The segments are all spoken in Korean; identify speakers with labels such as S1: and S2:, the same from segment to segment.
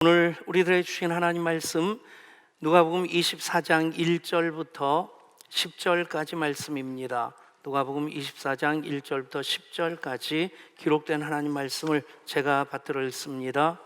S1: 오늘 우리들에게 주신 하나님 말씀 누가복음 24장 1절부터 10절까지 말씀입니다. 누가복음 24장 1절부터 10절까지 기록된 하나님 말씀을 제가 받들어 읽습니다.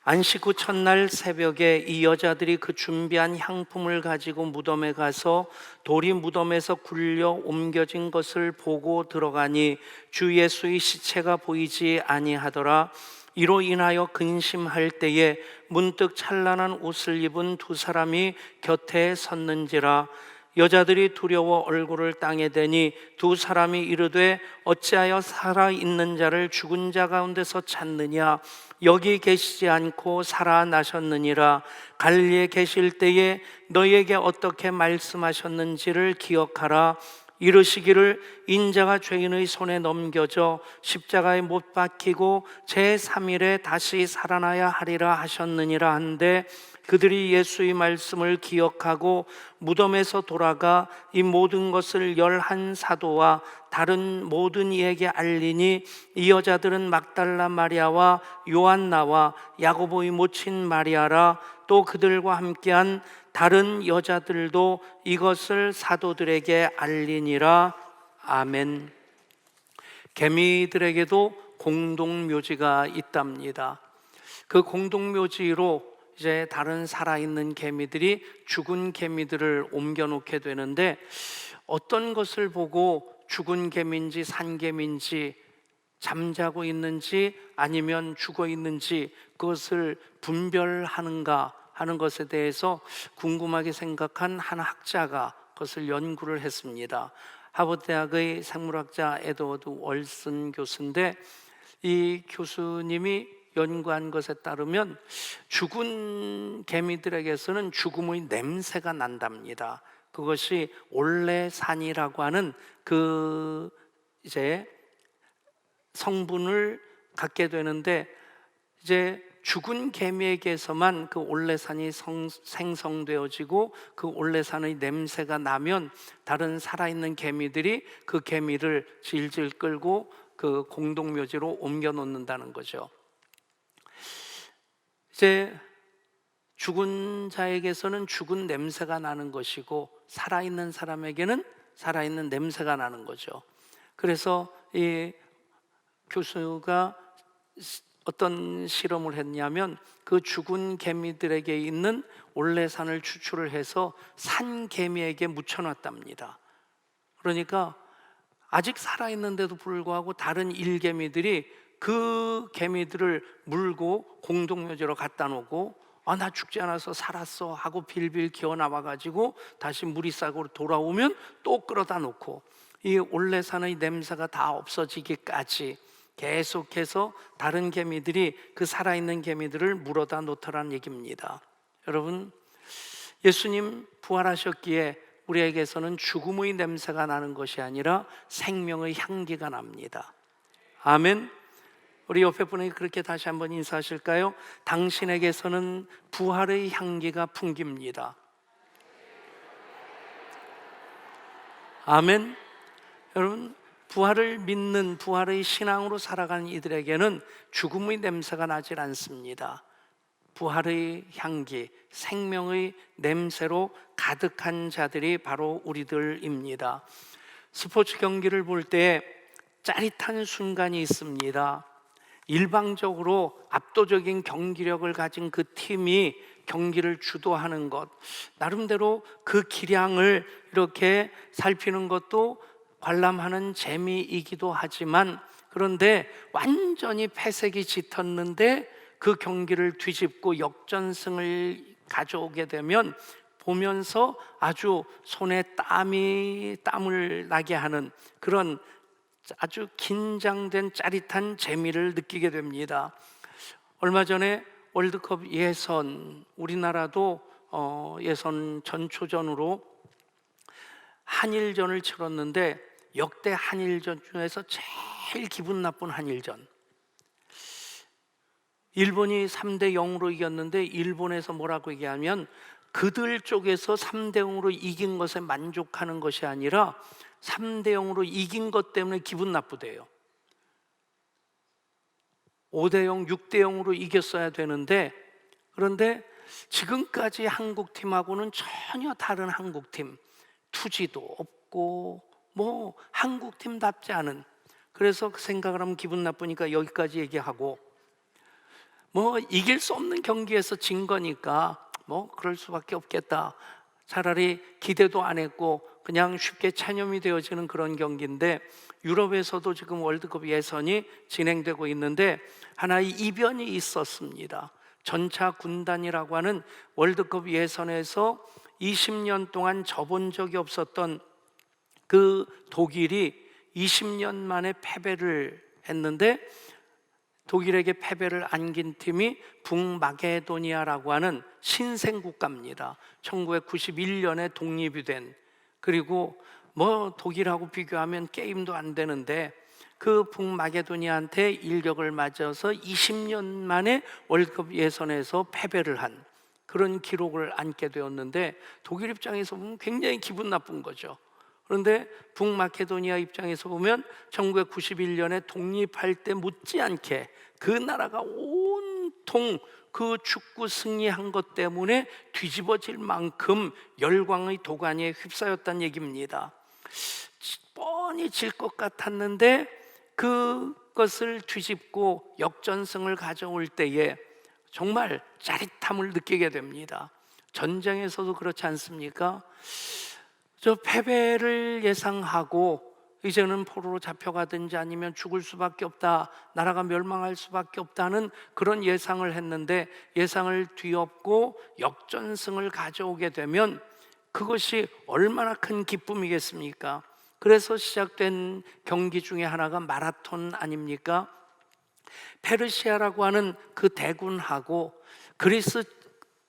S1: 안식 후 첫날 새벽에 이 여자들이 그 준비한 향품을 가지고 무덤에 가서 돌이 무덤에서 굴려 옮겨진 것을 보고 들어가니 주 예수의 시체가 보이지 아니하더라. 이로 인하여 근심할 때에 문득 찬란한 옷을 입은 두 사람이 곁에 섰는지라. 여자들이 두려워 얼굴을 땅에 대니 두 사람이 이르되 어찌하여 살아있는 자를 죽은 자 가운데서 찾느냐? 여기 계시지 않고 살아나셨느니라. 갈릴리에 계실 때에 너희에게 어떻게 말씀하셨는지를 기억하라. 이르시기를 인자가 죄인의 손에 넘겨져 십자가에 못 박히고 제3일에 다시 살아나야 하리라 하셨느니라 한데, 그들이 예수의 말씀을 기억하고 무덤에서 돌아가 이 모든 것을 11 사도와 다른 모든 이에게 알리니, 이 여자들은 막달라 마리아와 요한나와 야고보의 모친 마리아라. 또 그들과 함께한 다른 여자들도 이것을 사도들에게 알리니라. 아멘. 개미들에게도 공동묘지가 있답니다. 그 공동묘지로 이제 다른 살아있는 개미들이 죽은 개미들을 옮겨놓게 되는데, 어떤 것을 보고 죽은 개미인지 산 개미인지, 잠자고 있는지 아니면 죽어 있는지 그것을 분별하는가 하는 것에 대해서 궁금하게 생각한 한 학자가 그것을 연구를 했습니다. 하버드 대학의 생물학자 에드워드 월슨 교수인데, 이 교수님이 연구한 것에 따르면 죽은 개미들에게서는 죽음의 냄새가 난답니다. 그것이 올레산이라고 하는 그 이제 성분을 갖게 되는데, 이제 죽은 개미에게서만 그 올레산이 생성되어지고 그 올레산의 냄새가 나면 다른 살아있는 개미들이 그 개미를 질질 끌고 그 공동묘지로 옮겨 놓는다는 거죠. 이제 죽은 자에게서는 죽은 냄새가 나는 것이고, 살아있는 사람에게는 살아있는 냄새가 나는 거죠. 그래서 이 교수가 어떤 실험을 했냐면, 그 죽은 개미들에게 있는 올레산을 추출을 해서 산 개미에게 묻혀놨답니다. 그러니까 아직 살아있는데도 불구하고 다른 일개미들이 그 개미들을 물고 공동묘지로 갖다 놓고, 나 죽지 않아서 살았어 하고 빌빌 기어 나와가지고 다시 무리싹으로 돌아오면 또 끌어다 놓고, 이 올레산의 냄새가 다 없어지기까지 계속해서 다른 개미들이 그 살아있는 개미들을 물어다 놓더란 얘기입니다. 여러분, 예수님 부활하셨기에 우리에게서는 죽음의 냄새가 나는 것이 아니라 생명의 향기가 납니다. 아멘. 우리 옆에 분에게 그렇게 다시 한번 인사하실까요? 당신에게서는 부활의 향기가 풍깁니다. 아멘. 여러분, 부활을 믿는, 부활의 신앙으로 살아가는 이들에게는 죽음의 냄새가 나질 않습니다. 부활의 향기, 생명의 냄새로 가득한 자들이 바로 우리들입니다. 스포츠 경기를 볼 때 짜릿한 순간이 있습니다. 일방적으로 압도적인 경기력을 가진 그 팀이 경기를 주도하는 것, 나름대로 그 기량을 이렇게 살피는 것도 관람하는 재미이기도 하지만, 그런데 완전히 패색이 짙었는데 그 경기를 뒤집고 역전승을 가져오게 되면 보면서 아주 손에 땀을 나게 하는 그런 아주 긴장된 짜릿한 재미를 느끼게 됩니다. 얼마 전에 월드컵 예선, 우리나라도 예선 전초전으로 한일전을 치렀는데, 역대 한일전 중에서 제일 기분 나쁜 한일전. 일본이 3대0으로 이겼는데, 일본에서 뭐라고 얘기하면 그들 쪽에서 3대0으로 이긴 것에 만족하는 것이 아니라 3대0으로 이긴 것 때문에 기분 나쁘대요. 5대0, 6대0으로 이겼어야 되는데 그런데 지금까지 한국팀하고는 전혀 다른 한국팀, 투지도 없고 뭐 한국팀답지 않은, 그래서 그 생각을 하면 기분 나쁘니까 여기까지 얘기하고, 뭐 이길 수 없는 경기에서 진 거니까 뭐 그럴 수밖에 없겠다, 차라리 기대도 안 했고 그냥 쉽게 찬염이 되어지는 그런 경기인데, 유럽에서도 지금 월드컵 예선이 진행되고 있는데 하나의 이변이 있었습니다. 전차 군단이라고 하는 월드컵 예선에서 20년 동안 져본 적이 없었던 그 독일이 20년 만에 패배를 했는데, 독일에게 패배를 안긴 팀이 북마게도니아라고 하는 신생 국가입니다. 1991년에 독립이 된, 그리고 뭐 독일하고 비교하면 게임도 안 되는데 그 북마게도니아한테 일격을 맞아서 20년 만에 월드컵 예선에서 패배를 한 그런 기록을 안게 되었는데, 독일 입장에서 보면 굉장히 기분 나쁜 거죠. 그런데 북마케도니아 입장에서 보면 1991년에 독립할 때 못지않게 그 나라가 온통 그 축구 승리한 것 때문에 뒤집어질 만큼 열광의 도가니에 휩싸였다는 얘기입니다. 뻔히 질 것 같았는데 그것을 뒤집고 역전승을 가져올 때에 정말 짜릿함을 느끼게 됩니다. 전쟁에서도 그렇지 않습니까? 저 패배를 예상하고 이제는 포로로 잡혀가든지 아니면 죽을 수밖에 없다, 나라가 멸망할 수밖에 없다는 그런 예상을 했는데, 예상을 뒤엎고 역전승을 가져오게 되면 그것이 얼마나 큰 기쁨이겠습니까? 그래서 시작된 경기 중에 하나가 마라톤 아닙니까? 페르시아라고 하는 그 대군하고 그리스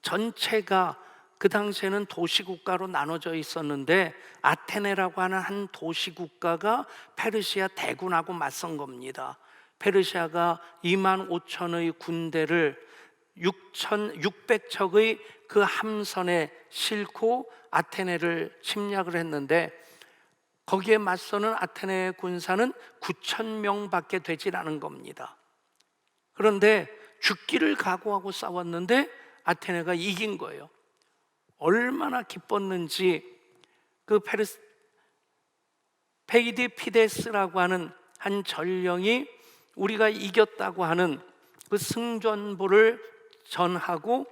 S1: 전체가 그 당시에는 도시국가로 나눠져 있었는데, 아테네라고 하는 한 도시국가가 페르시아 대군하고 맞선 겁니다. 페르시아가 2만 5천의 군대를 600척의 그 함선에 싣고 아테네를 침략을 했는데, 거기에 맞서는 아테네 군사는 9천 명밖에 되질 않은 겁니다. 그런데 죽기를 각오하고 싸웠는데 아테네가 이긴 거예요. 얼마나 기뻤는지, 그 페이디피데스라고 하는 한 전령이 우리가 이겼다고 하는 그 승전보를 전하고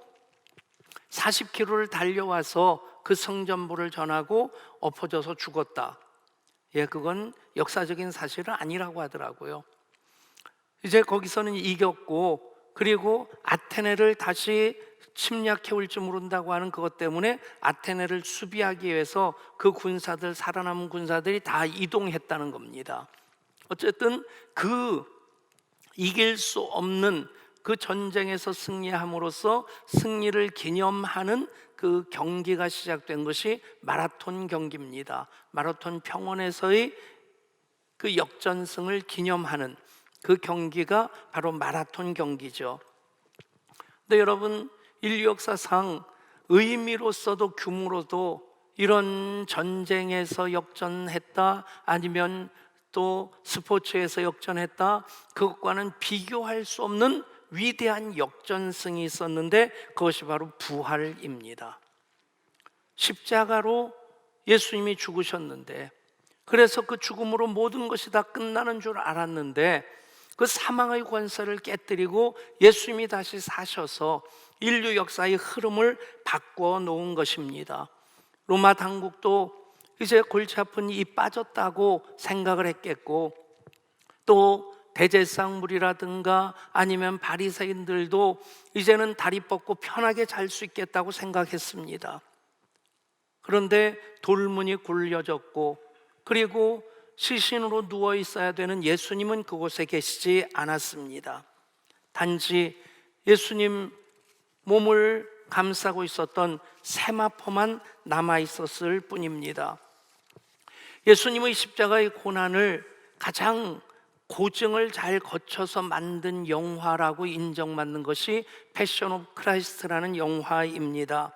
S1: 40km를 달려와서 그 승전보를 전하고 엎어져서 죽었다. 예, 그건 역사적인 사실은 아니라고 하더라고요. 이제 거기서는 이겼고, 그리고 아테네를 다시 침략해 올지 모른다고 하는 그것 때문에 아테네를 수비하기 위해서 그 군사들, 살아남은 군사들이 다 이동했다는 겁니다. 어쨌든 그 이길 수 없는 그 전쟁에서 승리함으로써 승리를 기념하는 그 경기가 시작된 것이 마라톤 경기입니다. 마라톤 평원에서의 그 역전승을 기념하는 그 경기가 바로 마라톤 경기죠. 근데 여러분, 인류 역사상 의미로서도 규모로도 이런 전쟁에서 역전했다, 아니면 또 스포츠에서 역전했다, 그것과는 비교할 수 없는 위대한 역전승이 있었는데, 그것이 바로 부활입니다. 십자가로 예수님이 죽으셨는데, 그래서 그 죽음으로 모든 것이 다 끝나는 줄 알았는데, 그 사망의 권세를 깨뜨리고 예수님이 다시 사셔서 인류 역사의 흐름을 바꿔 놓은 것입니다. 로마 당국도 이제 골치 아픈 이 빠졌다고 생각을 했겠고, 또 대제사장물이라든가 아니면 바리새인들도 이제는 다리 뻗고 편하게 잘 수 있겠다고 생각했습니다. 그런데 돌문이 굴려졌고, 그리고 시신으로 누워 있어야 되는 예수님은 그곳에 계시지 않았습니다. 단지 예수님 몸을 감싸고 있었던 세마포만 남아 있었을 뿐입니다. 예수님의 십자가의 고난을 가장 고증을 잘 거쳐서 만든 영화라고 인정받는 것이 패션 오브 크라이스트라는 영화입니다.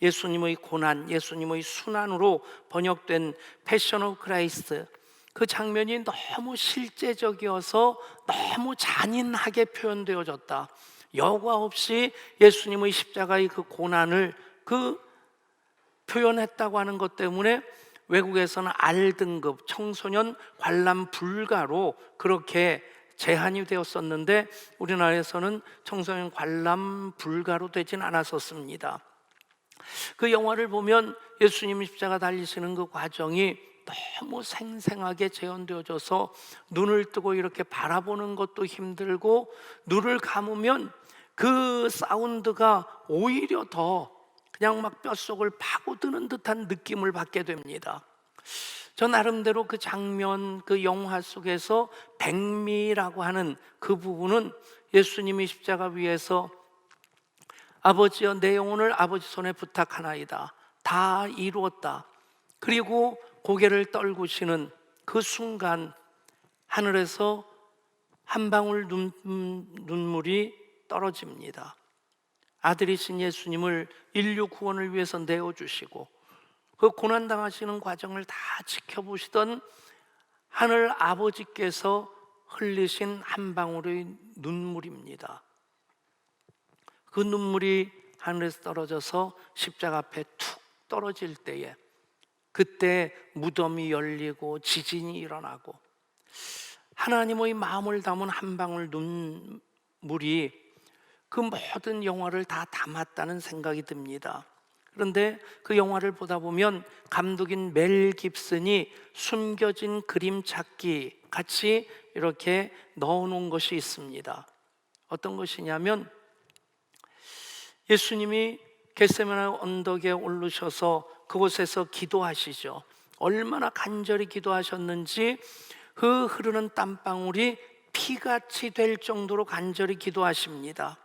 S1: 예수님의 고난, 예수님의 순환으로 번역된 패션 오브 크라이스트, 그 장면이 너무 실제적이어서 너무 잔인하게 표현되어졌다. 여과 없이 예수님의 십자가의 그 고난을 표현했다고 하는 것 때문에 외국에서는 R등급 청소년 관람 불가로 그렇게 제한이 되었었는데 우리나라에서는 청소년 관람 불가로 되진 않았었습니다. 그 영화를 보면 예수님이 십자가 달리시는 그 과정이 너무 생생하게 재현되어져서 눈을 뜨고 이렇게 바라보는 것도 힘들고, 눈을 감으면 그 사운드가 오히려 더 그냥 막 뼛속을 파고드는 듯한 느낌을 받게 됩니다. 저 나름대로 그 장면, 그 영화 속에서 백미라고 하는 그 부분은 예수님이 십자가 위에서 아버지여 내 영혼을 아버지 손에 부탁하나이다, 다 이루었다, 그리고 고개를 떨구시는 그 순간 하늘에서 한 방울 눈물이 떨어집니다. 아들이신 예수님을 인류 구원을 위해서 내어주시고 그 고난당하시는 과정을 다 지켜보시던 하늘 아버지께서 흘리신 한 방울의 눈물입니다. 그 눈물이 하늘에서 떨어져서 십자가 앞에 툭 떨어질 때에, 그때 무덤이 열리고 지진이 일어나고 하나님의 마음을 담은 한 방울 눈물이 그 모든 영화를 다 담았다는 생각이 듭니다. 그런데 그 영화를 보다 보면 감독인 멜 깁슨이 숨겨진 그림 찾기 같이 이렇게 넣어놓은 것이 있습니다. 어떤 것이냐면 예수님이 겟세마네 언덕에 오르셔서 그곳에서 기도하시죠. 얼마나 간절히 기도하셨는지 그 흐르는 땀방울이 피같이 될 정도로 간절히 기도하십니다.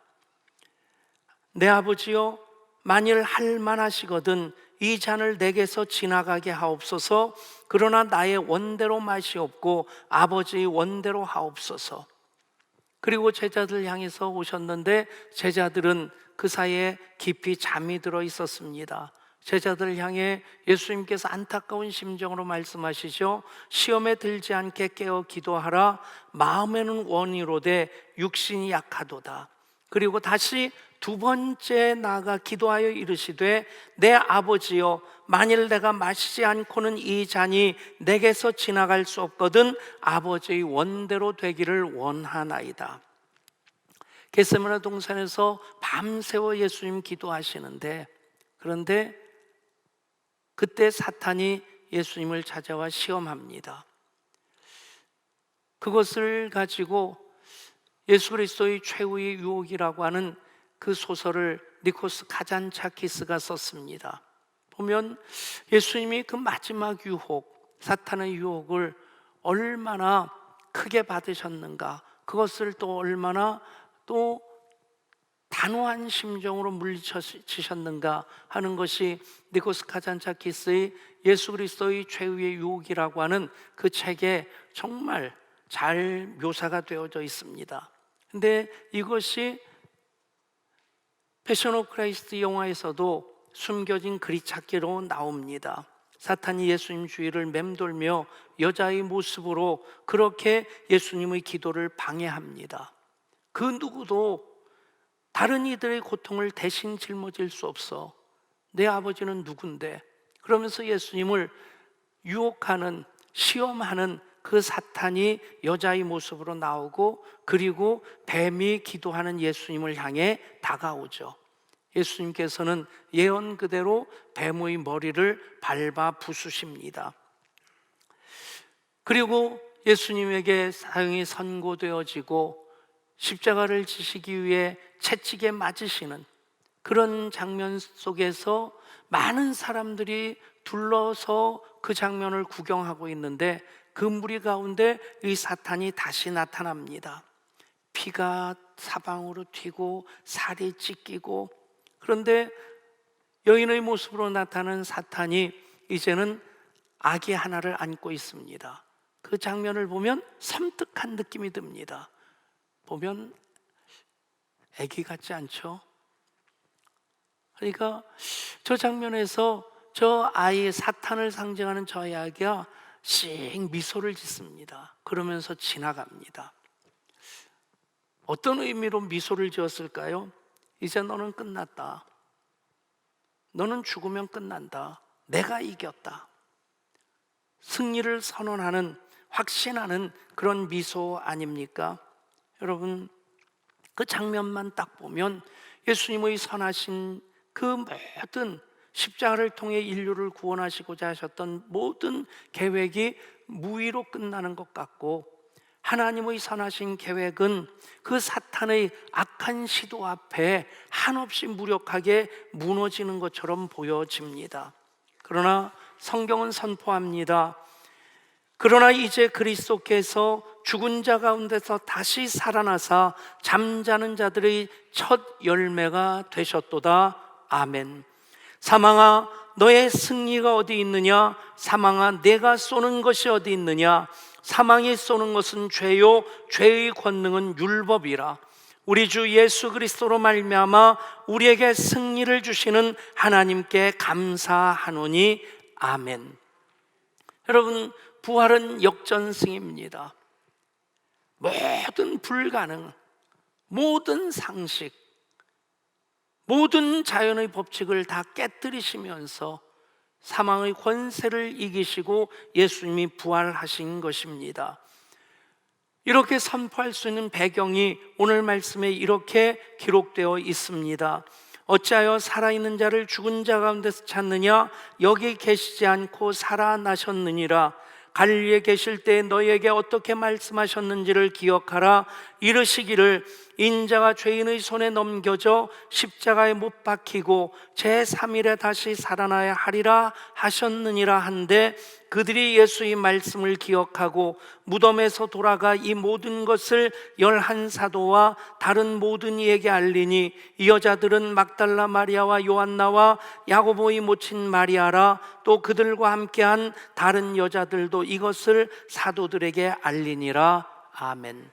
S1: 내 아버지여, 만일 할 만하시거든 이 잔을 내게서 지나가게 하옵소서. 그러나 나의 원대로 마시옵고 아버지의 원대로 하옵소서. 그리고 제자들 향해서 오셨는데 제자들은 그 사이에 깊이 잠이 들어 있었습니다. 제자들 향해 예수님께서 안타까운 심정으로 말씀하시죠. 시험에 들지 않게 깨어 기도하라. 마음에는 원이로되 육신이 약하도다. 그리고 다시 두 번째 나아가 기도하여 이르시되 내 아버지여, 만일 내가 마시지 않고는 이 잔이 내게서 지나갈 수 없거든 아버지의 원대로 되기를 원하나이다. 겟세마네 동산에서 밤새워 예수님 기도하시는데, 그런데 그때 사탄이 예수님을 찾아와 시험합니다. 그것을 가지고 예수 그리스도의 최후의 유혹이라고 하는 그 소설을 니코스 카잔차키스가 썼습니다. 보면 예수님이 그 마지막 유혹, 사탄의 유혹을 얼마나 크게 받으셨는가, 그것을 또 얼마나 또 단호한 심정으로 물리치셨는가 하는 것이 니코스 카잔차키스의 예수 그리스도의 최후의 유혹이라고 하는 그 책에 정말 잘 묘사가 되어져 있습니다. 근데 이것이 패션 오브 크라이스트 영화에서도 숨겨진 그리찾기로 나옵니다. 사탄이 예수님 주위를 맴돌며 여자의 모습으로 그렇게 예수님의 기도를 방해합니다. 그 누구도 다른 이들의 고통을 대신 짊어질 수 없어. 내 아버지는 누군데? 그러면서 예수님을 유혹하는, 시험하는 그 사탄이 여자의 모습으로 나오고, 그리고 뱀이 기도하는 예수님을 향해 다가오죠. 예수님께서는 예언 그대로 뱀의 머리를 밟아 부수십니다. 그리고 예수님에게 사형이 선고되어지고 십자가를 지시기 위해 채찍에 맞으시는 그런 장면 속에서 많은 사람들이 둘러서 그 장면을 구경하고 있는데, 그 무리 가운데 이 사탄이 다시 나타납니다. 피가 사방으로 튀고 살이 찢기고, 그런데 여인의 모습으로 나타난 사탄이 이제는 아기 하나를 안고 있습니다. 그 장면을 보면 섬뜩한 느낌이 듭니다. 보면 아기 같지 않죠? 그러니까 저 장면에서 저 아이의 사탄을 상징하는 저 아기가 씩 미소를 짓습니다. 그러면서 지나갑니다. 어떤 의미로 미소를 지었을까요? 이제 너는 끝났다. 너는 죽으면 끝난다. 내가 이겼다. 승리를 선언하는, 확신하는 그런 미소 아닙니까? 여러분, 그 장면만 딱 보면 예수님의 선하신 그 모든 십자가를 통해 인류를 구원하시고자 하셨던 모든 계획이 무의로 끝나는 것 같고, 하나님의 선하신 계획은 그 사탄의 악한 시도 앞에 한없이 무력하게 무너지는 것처럼 보여집니다. 그러나 성경은 선포합니다. 그러나 이제 그리스도께서 죽은 자 가운데서 다시 살아나사 잠자는 자들의 첫 열매가 되셨도다. 아멘. 사망아, 너의 승리가 어디 있느냐? 사망아, 내가 쏘는 것이 어디 있느냐? 사망이 쏘는 것은 죄요, 죄의 권능은 율법이라. 우리 주 예수 그리스도로 말미암아 우리에게 승리를 주시는 하나님께 감사하노니. 아멘. 여러분, 부활은 역전승입니다. 모든 불가능, 모든 상식, 모든 자연의 법칙을 다 깨뜨리시면서 사망의 권세를 이기시고 예수님이 부활하신 것입니다. 이렇게 선포할 수 있는 배경이 오늘 말씀에 이렇게 기록되어 있습니다. 어찌하여 살아있는 자를 죽은 자 가운데서 찾느냐? 여기 계시지 않고 살아나셨느니라. 갈릴리에 계실 때 너희에게 어떻게 말씀하셨는지를 기억하라. 이르시기를 인자가 죄인의 손에 넘겨져 십자가에 못 박히고 제3일에 다시 살아나야 하리라 하셨느니라 한데, 그들이 예수의 말씀을 기억하고 무덤에서 돌아가 이 모든 것을 11사도와 다른 모든 이에게 알리니, 이 여자들은 막달라 마리아와 요한나와 야고보의 모친 마리아라. 또 그들과 함께한 다른 여자들도 이것을 사도들에게 알리니라. 아멘.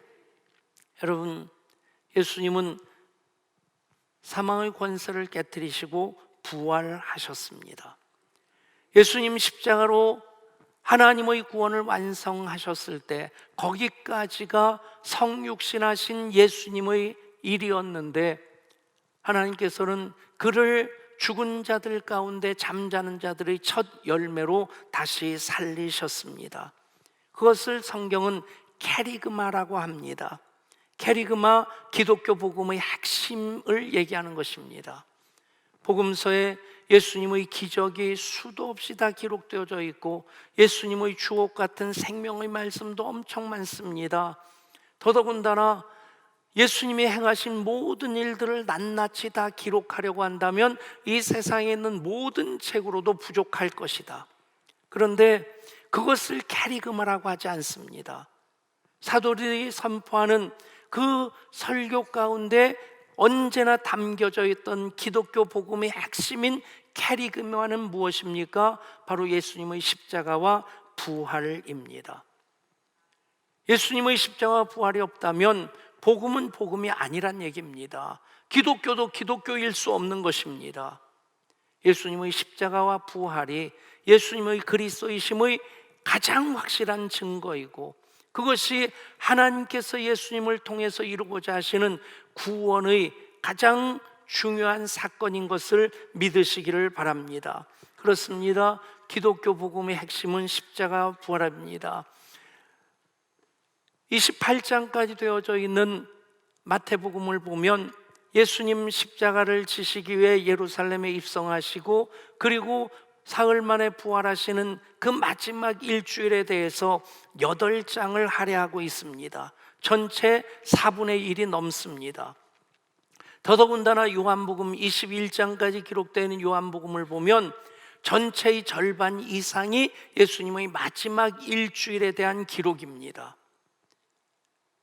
S1: 여러분, 예수님은 사망의 권세를 깨뜨리시고 부활하셨습니다. 예수님 십자가로 하나님의 구원을 완성하셨을 때 거기까지가 성육신하신 예수님의 일이었는데, 하나님께서는 그를 죽은 자들 가운데 잠자는 자들의 첫 열매로 다시 살리셨습니다. 그것을 성경은 캐리그마라고 합니다. 캐리그마, 기독교 복음의 핵심을 얘기하는 것입니다. 복음서에 예수님의 기적이 수도 없이 다 기록되어져 있고 예수님의 주옥 같은 생명의 말씀도 엄청 많습니다. 더더군다나 예수님이 행하신 모든 일들을 낱낱이 다 기록하려고 한다면 이 세상에 있는 모든 책으로도 부족할 것이다. 그런데 그것을 캐리그마라고 하지 않습니다. 사도들이 선포하는 그 설교 가운데 언제나 담겨져 있던 기독교 복음의 핵심인 캐리그마는 무엇입니까? 바로 예수님의 십자가와 부활입니다. 예수님의 십자가와 부활이 없다면 복음은 복음이 아니란 얘기입니다. 기독교도 기독교일 수 없는 것입니다. 예수님의 십자가와 부활이 예수님의 그리스도이심의 가장 확실한 증거이고, 그것이 하나님께서 예수님을 통해서 이루고자 하시는 구원의 가장 중요한 사건인 것을 믿으시기를 바랍니다. 그렇습니다. 기독교 복음의 핵심은 십자가 부활입니다. 28장까지 되어져 있는 마태복음을 보면 예수님 십자가를 지시기 위해 예루살렘에 입성하시고 그리고 사흘 만에 부활하시는 그 마지막 일주일에 대해서 8장을 할애하고 있습니다. 전체 4분의 1이 넘습니다. 더더군다나 요한복음 21장까지 기록되는 요한복음을 보면 전체의 절반 이상이 예수님의 마지막 일주일에 대한 기록입니다.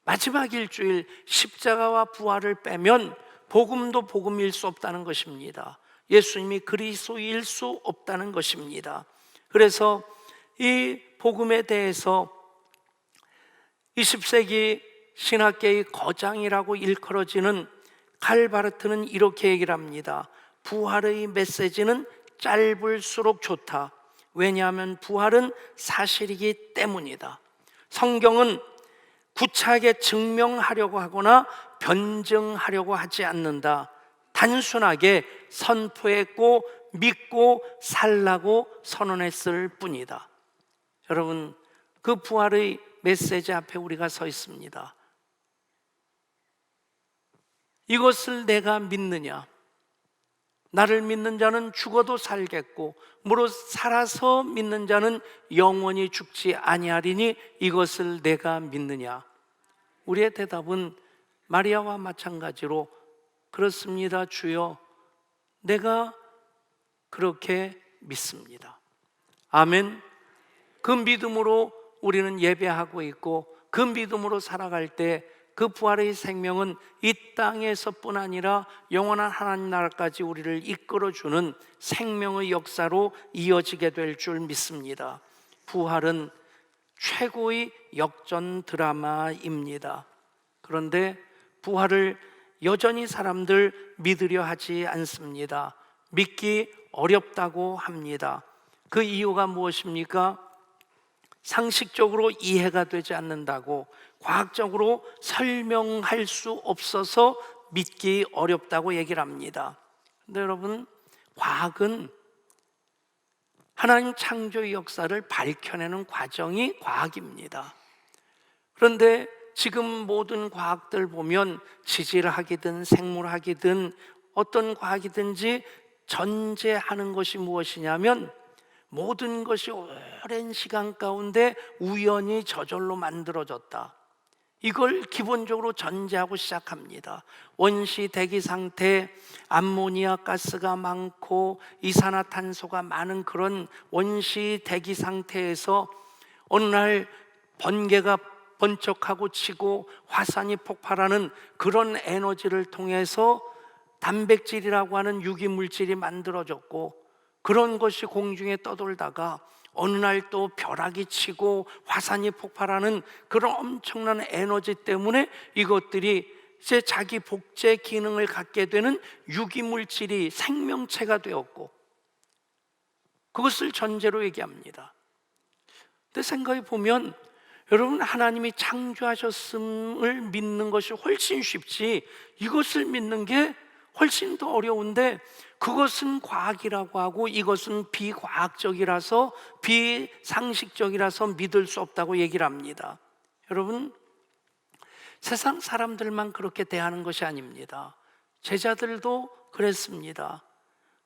S1: 마지막 일주일, 십자가와 부활을 빼면 복음도 복음일 수 없다는 것입니다. 예수님이 그리스도일 수 없다는 것입니다. 그래서 이 복음에 대해서 20세기 신학계의 거장이라고 일컬어지는 칼 바르트는 이렇게 얘기를 합니다. 부활의 메시지는 짧을수록 좋다. 왜냐하면 부활은 사실이기 때문이다. 성경은 구차하게 증명하려고 하거나 변증하려고 하지 않는다. 단순하게 선포했고 믿고 살라고 선언했을 뿐이다. 여러분, 그 부활의 메시지 앞에 우리가 서 있습니다. 이것을 내가 믿느냐? 나를 믿는 자는 죽어도 살겠고 무릇 살아서 믿는 자는 영원히 죽지 아니하리니 이것을 내가 믿느냐? 우리의 대답은 마리아와 마찬가지로 그렇습니다, 주여. 내가 그렇게 믿습니다. 아멘. 그 믿음으로 우리는 예배하고 있고 그 믿음으로 살아갈 때 그 부활의 생명은 이 땅에서뿐 아니라 영원한 하나님 나라까지 우리를 이끌어주는 생명의 역사로 이어지게 될 줄 믿습니다. 부활은 최고의 역전 드라마입니다. 그런데 부활을 여전히 사람들 믿으려 하지 않습니다. 믿기 어렵다고 합니다. 그 이유가 무엇입니까? 상식적으로 이해가 되지 않는다고, 과학적으로 설명할 수 없어서 믿기 어렵다고 얘기를 합니다. 그런데 여러분, 과학은 하나님 창조의 역사를 밝혀내는 과정이 과학입니다. 그런데 지금 모든 과학들 보면 지질학이든 생물학이든 어떤 과학이든지 전제하는 것이 무엇이냐면 모든 것이 오랜 시간 가운데 우연히 저절로 만들어졌다. 이걸 기본적으로 전제하고 시작합니다. 원시 대기 상태, 암모니아 가스가 많고 이산화탄소가 많은 그런 원시 대기 상태에서 어느 날 번개가 번쩍하고 치고 화산이 폭발하는 그런 에너지를 통해서 단백질이라고 하는 유기물질이 만들어졌고, 그런 것이 공중에 떠돌다가 어느 날 또 벼락이 치고 화산이 폭발하는 그런 엄청난 에너지 때문에 이것들이 이제 자기 복제 기능을 갖게 되는 유기물질이 생명체가 되었고, 그것을 전제로 얘기합니다. 근데 생각해 보면 여러분, 하나님이 창조하셨음을 믿는 것이 훨씬 쉽지 이것을 믿는 게 훨씬 더 어려운데, 그것은 과학이라고 하고 이것은 비과학적이라서 비상식적이라서 믿을 수 없다고 얘기를 합니다. 여러분, 세상 사람들만 그렇게 대하는 것이 아닙니다. 제자들도 그랬습니다.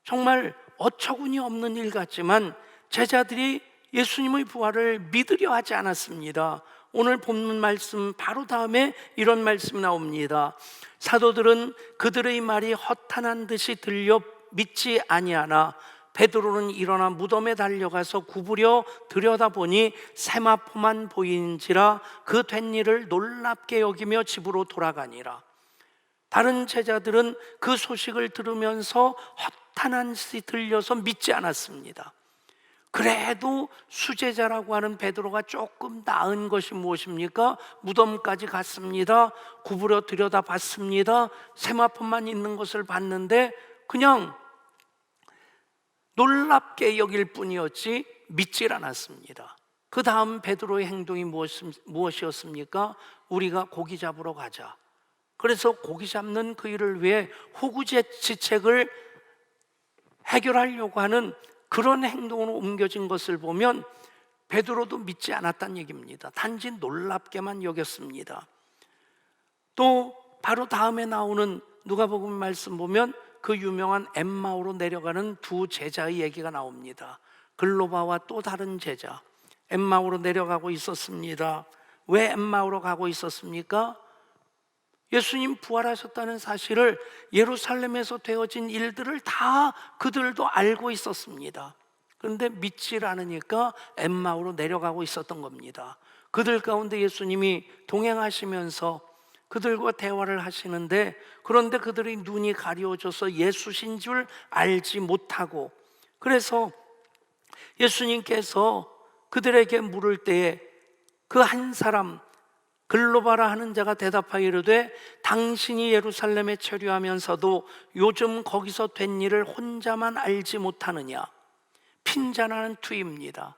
S1: 정말 어처구니 없는 일 같지만 제자들이 예수님의 부활을 믿으려 하지 않았습니다. 오늘 본문 말씀 바로 다음에 이런 말씀이 나옵니다. 사도들은 그들의 말이 허탄한 듯이 들려 믿지 아니하나 베드로는 일어나 무덤에 달려가서 구부려 들여다보니 세마포만 보이는지라 그 된 일을 놀랍게 여기며 집으로 돌아가니라. 다른 제자들은 그 소식을 들으면서 허탄한 듯이 들려서 믿지 않았습니다. 그래도 수제자라고 하는 베드로가 조금 나은 것이 무엇입니까? 무덤까지 갔습니다. 구부려 들여다봤습니다. 세마포만 있는 것을 봤는데 그냥 놀랍게 여길 뿐이었지 믿질 않았습니다. 그 다음 베드로의 행동이 무엇이었습니까? 우리가 고기 잡으러 가자. 그래서 고기 잡는 그 일을 위해 호구지책을 해결하려고 하는 그런 행동으로 옮겨진 것을 보면 베드로도 믿지 않았다는 얘기입니다. 단지 놀랍게만 여겼습니다. 또 바로 다음에 나오는 누가복음 말씀 보면 그 유명한 엠마오로 내려가는 두 제자의 얘기가 나옵니다. 글로바와 또 다른 제자, 엠마오로 내려가고 있었습니다. 왜 엠마오로 가고 있었습니까? 예수님 부활하셨다는 사실을, 예루살렘에서 되어진 일들을 다 그들도 알고 있었습니다. 그런데 믿질 않으니까 엠마오로 내려가고 있었던 겁니다. 그들 가운데 예수님이 동행하시면서 그들과 대화를 하시는데, 그런데 그들의 눈이 가려워져서 예수신 줄 알지 못하고, 그래서 예수님께서 그들에게 물을 때에 그 한 사람 글로바라 하는 자가 대답하여 이르되 당신이 예루살렘에 체류하면서도 요즘 거기서 된 일을 혼자만 알지 못하느냐. 핀잔하는 투입니다.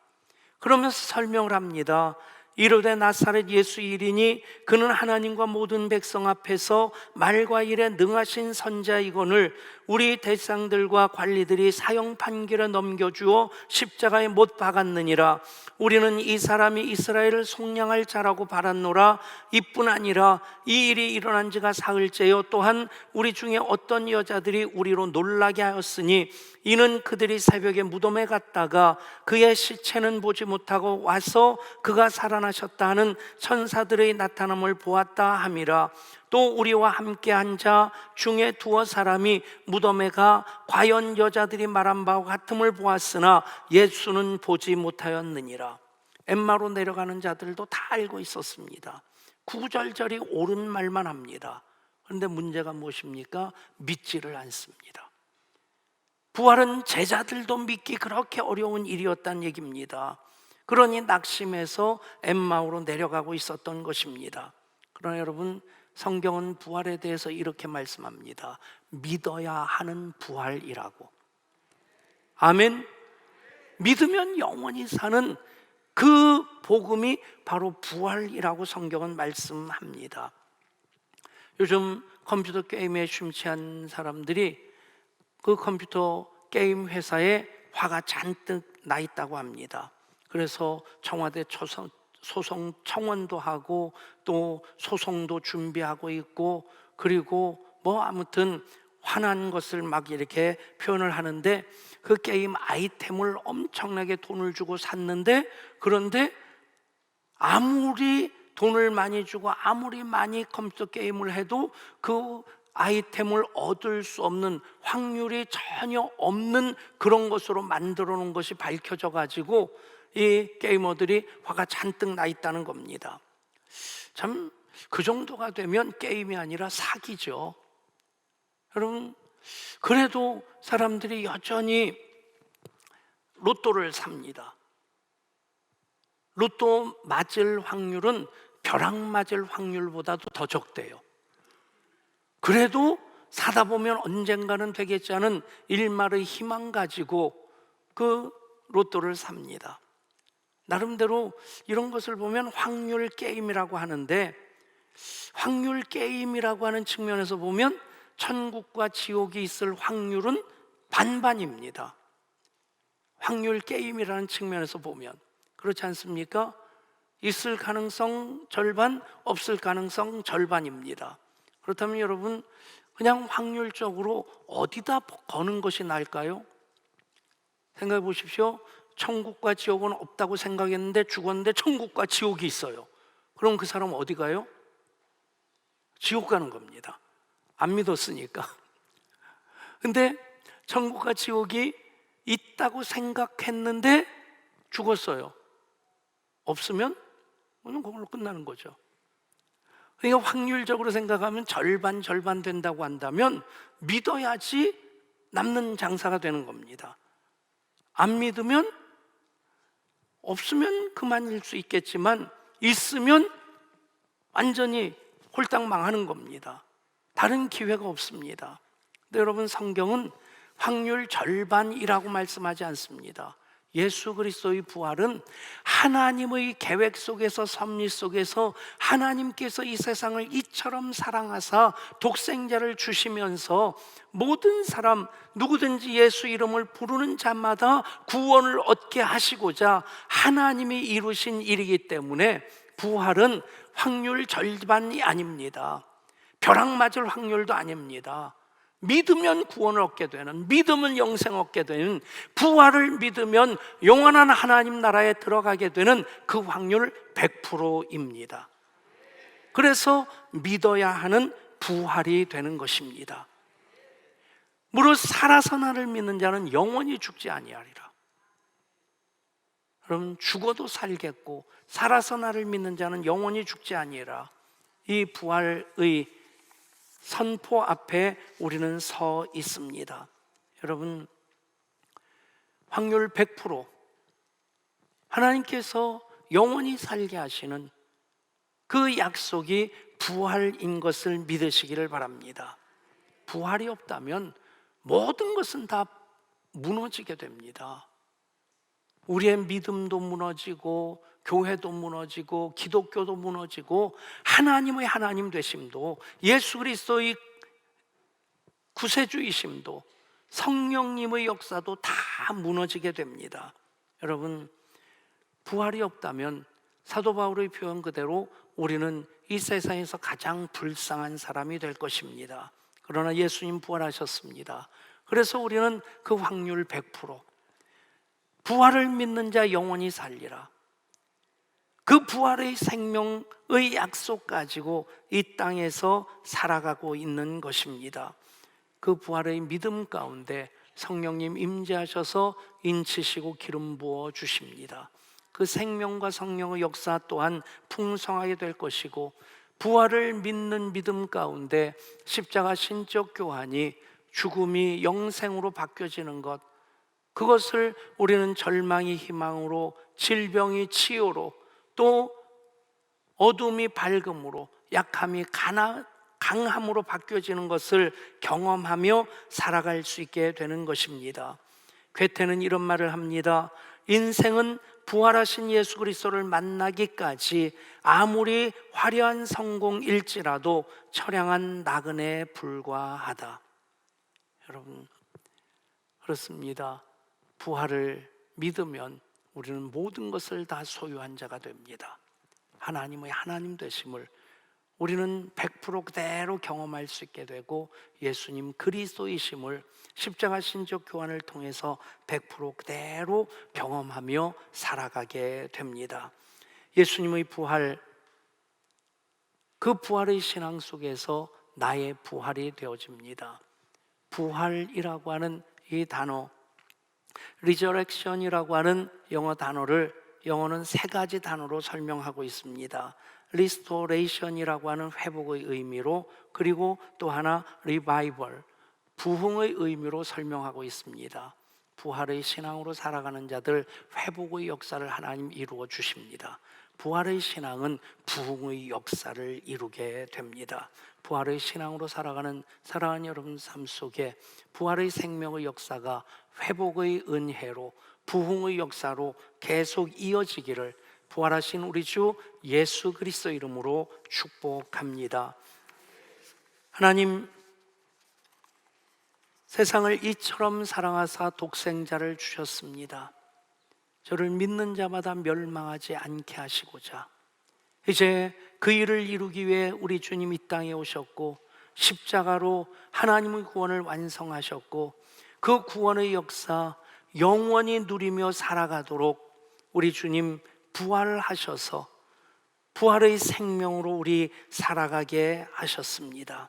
S1: 그러면서 설명을 합니다. 이르되 나사렛 예수 이리니 그는 하나님과 모든 백성 앞에서 말과 일에 능하신 선자이거늘 우리 대상들과 관리들이 사형 판결에 넘겨주어 십자가에 못 박았느니라. 우리는 이 사람이 이스라엘을 속량할 자라고 바랐노라. 이뿐 아니라 이 일이 일어난 지가 사흘째요 또한 우리 중에 어떤 여자들이 우리로 놀라게 하였으니 이는 그들이 새벽에 무덤에 갔다가 그의 시체는 보지 못하고 와서 그가 살아나셨다 하는 천사들의 나타남을 보았다 함이라. 또 우리와 함께 한 자 중에 두어 사람이 무덤에 가 과연 여자들이 말한 바와 같음을 보았으나 예수는 보지 못하였느니라. 엠마로 내려가는 자들도 다 알고 있었습니다. 구절절이 옳은 말만 합니다. 그런데 문제가 무엇입니까? 믿지를 않습니다. 부활은 제자들도 믿기 그렇게 어려운 일이었다는 얘기입니다. 그러니 낙심해서 엠마오로 내려가고 있었던 것입니다. 그러나 여러분, 성경은 부활에 대해서 이렇게 말씀합니다. 믿어야 하는 부활이라고. 아멘. 믿으면 영원히 사는 그 복음이 바로 부활이라고 성경은 말씀합니다. 요즘 컴퓨터 게임에 심취한 사람들이 그 컴퓨터 게임 회사에 화가 잔뜩 나 있다고 합니다. 그래서 청와대 소송 청원도 하고 또 소송도 준비하고 있고, 그리고 뭐 아무튼 화난 것을 막 이렇게 표현을 하는데, 그 게임 아이템을 엄청나게 돈을 주고 샀는데, 그런데 아무리 돈을 많이 주고 아무리 많이 컴퓨터 게임을 해도 그 아이템을 얻을 수 없는, 확률이 전혀 없는 그런 것으로 만들어 놓은 것이 밝혀져 가지고 이 게이머들이 화가 잔뜩 나 있다는 겁니다. 참, 그 정도가 되면 게임이 아니라 사기죠. 여러분, 그래도 사람들이 여전히 로또를 삽니다. 로또 맞을 확률은 벼락 맞을 확률보다도 더 적대요. 그래도 사다 보면 언젠가는 되겠지 하는 일말의 희망 가지고 그 로또를 삽니다. 나름대로 이런 것을 보면 확률 게임이라고 하는데, 확률 게임이라고 하는 측면에서 보면 천국과 지옥이 있을 확률은 반반입니다. 확률 게임이라는 측면에서 보면 그렇지 않습니까? 있을 가능성 절반, 없을 가능성 절반입니다. 그렇다면 여러분, 그냥 확률적으로 어디다 거는 것이 나을까요? 생각해 보십시오. 천국과 지옥은 없다고 생각했는데 죽었는데 천국과 지옥이 있어요. 그럼 그 사람 어디 가요? 지옥 가는 겁니다. 안 믿었으니까. 근데 천국과 지옥이 있다고 생각했는데 죽었어요. 없으면 그냥 그걸로 끝나는 거죠. 그러니까 확률적으로 생각하면 절반 된다고 한다면 믿어야지 남는 장사가 되는 겁니다. 안 믿으면, 없으면 그만일 수 있겠지만 있으면 완전히 홀딱 망하는 겁니다. 다른 기회가 없습니다. 근데 여러분, 성경은 확률 절반이라고 말씀하지 않습니다. 예수 그리스도의 부활은 하나님의 계획 속에서, 섭리 속에서 하나님께서 이 세상을 이처럼 사랑하사 독생자를 주시면서 모든 사람, 누구든지 예수 이름을 부르는 자마다 구원을 얻게 하시고자 하나님이 이루신 일이기 때문에 부활은 확률 절반이 아닙니다. 벼락 맞을 확률도 아닙니다. 믿으면 구원을 얻게 되는, 믿으면 영생 얻게 되는, 부활을 믿으면 영원한 하나님 나라에 들어가게 되는 그 확률 100%입니다. 그래서 믿어야 하는 부활이 되는 것입니다. 무릇 살아서 나를 믿는 자는 영원히 죽지 아니하리라. 여러분, 죽어도 살겠고 살아서 나를 믿는 자는 영원히 죽지 아니하리라. 이 부활의 선포 앞에 우리는 서 있습니다. 여러분, 확률 100% 하나님께서 영원히 살게 하시는 그 약속이 부활인 것을 믿으시기를 바랍니다. 부활이 없다면 모든 것은 다 무너지게 됩니다. 우리의 믿음도 무너지고 교회도 무너지고 기독교도 무너지고 하나님의 하나님 되심도, 예수 그리스도의 구세주이심도, 성령님의 역사도 다 무너지게 됩니다. 여러분, 부활이 없다면 사도 바울의 표현 그대로 우리는 이 세상에서 가장 불쌍한 사람이 될 것입니다. 그러나 예수님 부활하셨습니다. 그래서 우리는 그 확률 100%, 부활을 믿는 자 영원히 살리라, 그 부활의 생명의 약속 가지고 이 땅에서 살아가고 있는 것입니다. 그 부활의 믿음 가운데 성령님 임재하셔서 인치시고 기름 부어 주십니다. 그 생명과 성령의 역사 또한 풍성하게 될 것이고, 부활을 믿는 믿음 가운데 십자가 신적 교환이, 죽음이 영생으로 바뀌어지는 것, 그것을 우리는 절망이 희망으로, 질병이 치유로, 또 어둠이 밝음으로, 약함이 강함으로 바뀌어지는 것을 경험하며 살아갈 수 있게 되는 것입니다. 괴테는 이런 말을 합니다. 인생은 부활하신 예수 그리스도를 만나기까지 아무리 화려한 성공일지라도 처량한 나그네에 불과하다. 여러분, 그렇습니다. 부활을 믿으면 우리는 모든 것을 다 소유한 자가 됩니다. 하나님의 하나님 되심을 우리는 100% 그대로 경험할 수 있게 되고, 예수님 그리스도이심을 십자가 신적 교환을 통해서 100% 그대로 경험하며 살아가게 됩니다. 예수님의 부활, 그 부활의 신앙 속에서 나의 부활이 되어집니다. 부활이라고 하는 이 단어, resurrection이라고 하는 영어 단어를 영어는 세 가지 단어로 설명하고 있습니다. restoration이라고 하는 회복의 의미로, 그리고 또 하나 revival, 부흥의 의미로 설명하고 있습니다. 부활의 신앙으로 살아가는 자들, 회복의 역사를 하나님 이루어 주십니다. 부활의 신앙은 부흥의 역사를 이루게 됩니다. 부활의 신앙으로 살아가는 여러분 삶 속에 부활의 생명의 역사가 회복의 은혜로, 부흥의 역사로 계속 이어지기를 부활하신 우리 주 예수 그리스도 이름으로 축복합니다. 하나님, 세상을 이처럼 사랑하사 독생자를 주셨습니다. 저를 믿는 자마다 멸망하지 않게 하시고자 이제 그 일을 이루기 위해 우리 주님 이 땅에 오셨고, 십자가로 하나님의 구원을 완성하셨고, 그 구원의 역사 영원히 누리며 살아가도록 우리 주님 부활하셔서 부활의 생명으로 우리 살아가게 하셨습니다.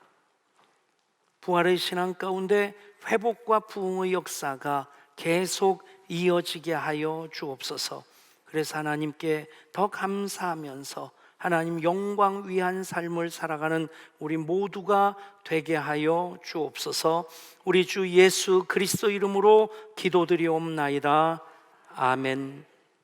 S1: 부활의 신앙 가운데 회복과 부흥의 역사가 계속 이어지게 하여 주옵소서. 그래서 하나님께 더 감사하면서 하나님 영광 위한 삶을 살아가는 우리 모두가 되게 하여 주옵소서. 우리 주 예수 그리스도 이름으로 기도드리옵나이다. 아멘.